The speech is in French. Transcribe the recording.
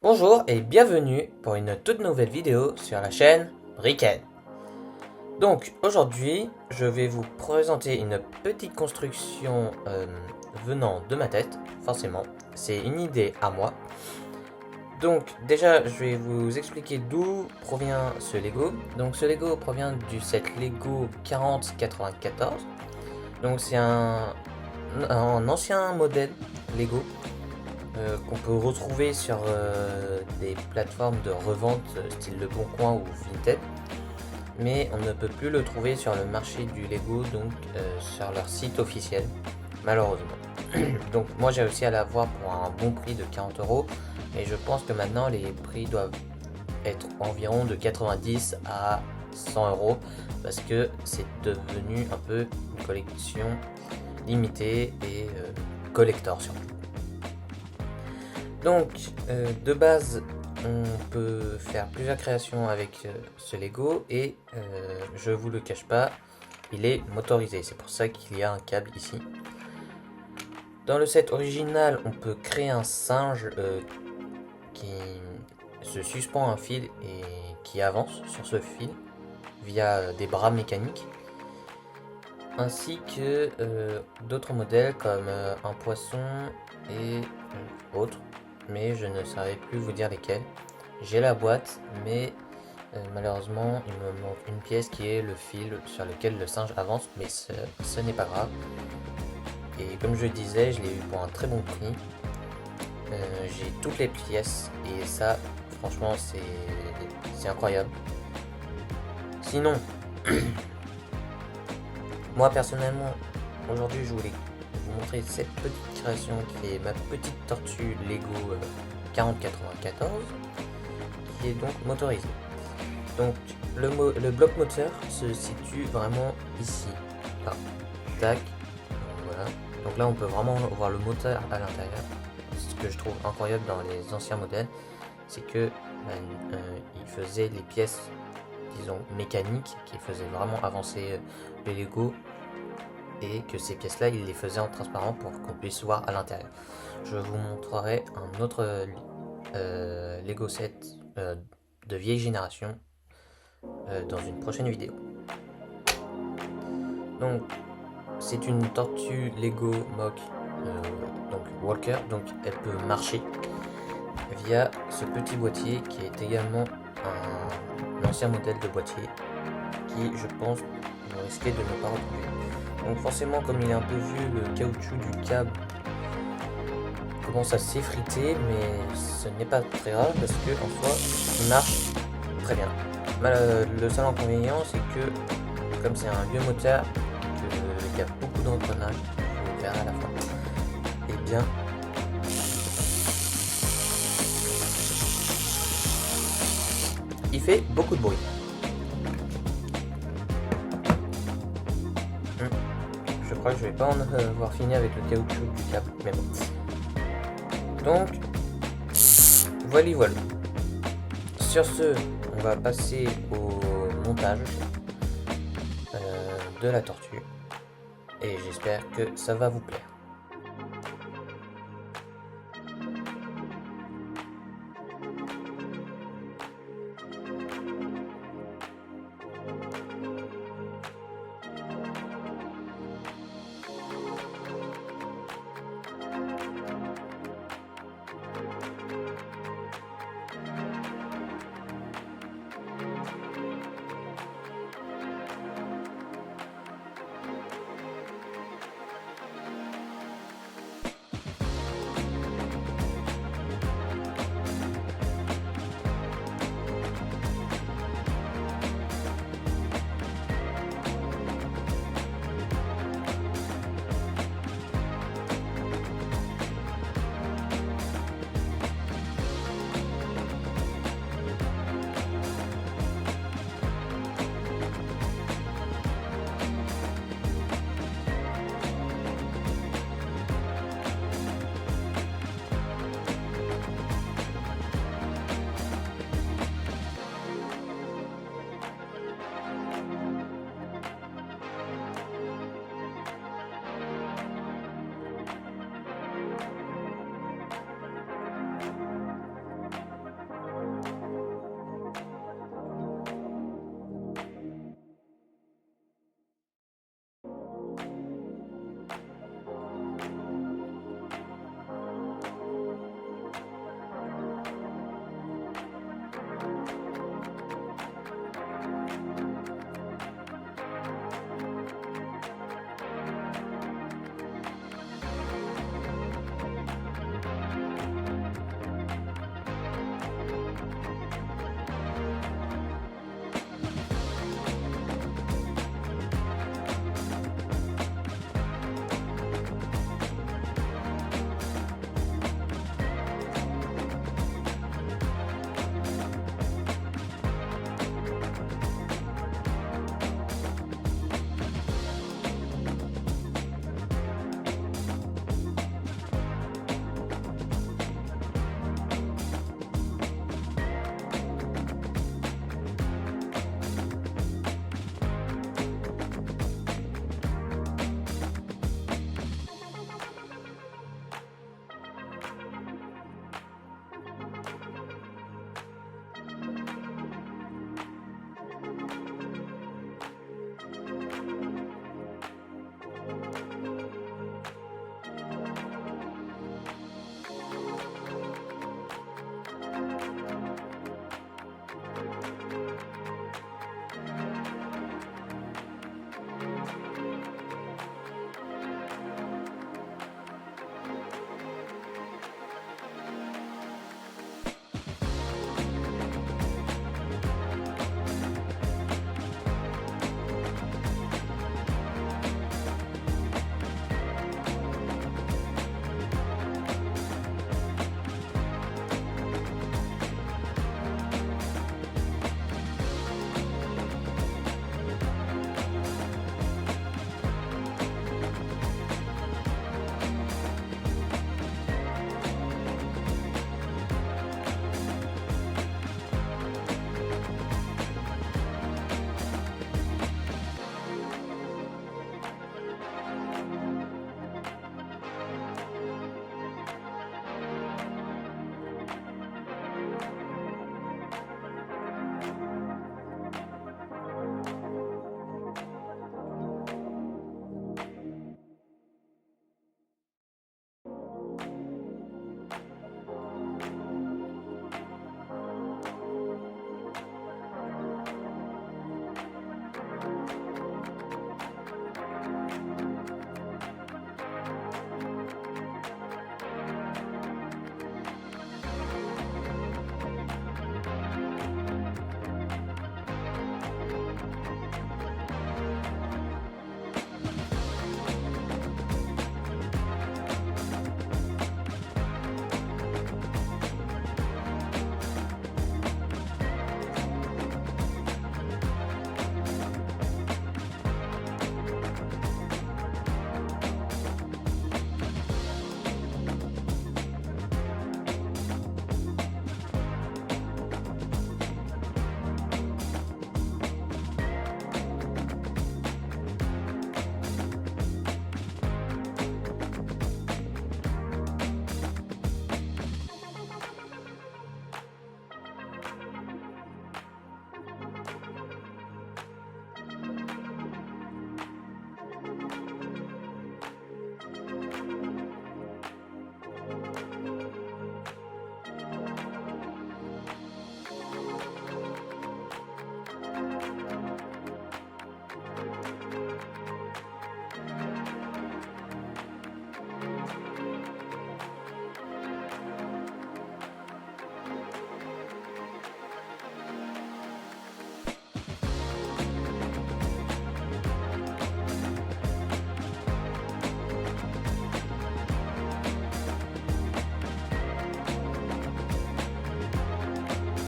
Bonjour et bienvenue pour une toute nouvelle vidéo sur la chaîne Bricken. Donc aujourd'hui je vais vous présenter une petite construction venant de ma tête, forcément, c'est une idée à moi. Donc déjà je vais vous expliquer d'où provient ce Lego. Donc ce Lego provient du set Lego 4094. Donc c'est un ancien modèle Lego qu'on peut retrouver sur des plateformes de revente style Le Bon Coin ou Vinted, mais on ne peut plus le trouver sur le marché du Lego, donc sur leur site officiel, malheureusement. Donc moi j'ai réussi à l'avoir pour un bon prix de 40 €, et je pense que maintenant les prix doivent être environ de 90 à 100 € parce que c'est devenu un peu une collection limitée et collector surtout. Donc de base on peut faire plusieurs créations avec ce Lego et je vous le cache pas, il est motorisé, c'est pour ça qu'il y a un câble ici. Dans le set original on peut créer un singe qui se suspend à un fil et qui avance sur ce fil via des bras mécaniques, ainsi que d'autres modèles comme un poisson et autres, mais je ne saurais plus vous dire lesquels. J'ai la boîte, mais malheureusement il me manque une pièce qui est le fil sur lequel le singe avance, mais ce n'est pas grave. Et comme je disais, je l'ai eu pour un très bon prix. J'ai toutes les pièces et ça franchement c'est incroyable. Sinon moi personnellement aujourd'hui je voulais vous montrer cette petite création qui est ma petite tortue Lego 4094, qui est donc motorisée. Donc le bloc moteur se situe vraiment ici, là, tac, voilà. Donc là on peut vraiment voir le moteur à l'intérieur. Ce que je trouve incroyable dans les anciens modèles, c'est que il faisait les pièces, disons, mécaniques qui faisaient vraiment avancer les Lego, et que ces pièces là il les faisait en transparent pour qu'on puisse voir à l'intérieur. Je vous montrerai un autre Lego set de vieille génération dans une prochaine vidéo. Donc c'est une tortue Lego Mock donc Walker, donc elle peut marcher via ce petit boîtier qui est également un ancien modèle de boîtier qui, je pense, vous risquez de ne pas retrouver. Donc forcément, comme il est un peu vieux, le caoutchouc du câble commence à s'effriter, mais ce n'est pas très grave parce que en soi il marche très bien. Le seul inconvénient, c'est que comme c'est un vieux moteur, qu'il y a beaucoup d'engrenages, on verra à la fin, et bien il fait beaucoup de bruit. Je crois que je vais pas en avoir fini avec le caoutchouc du câble, mais bon. Donc voilà. Sur ce, on va passer au montage de la tortue, et j'espère que ça va vous plaire.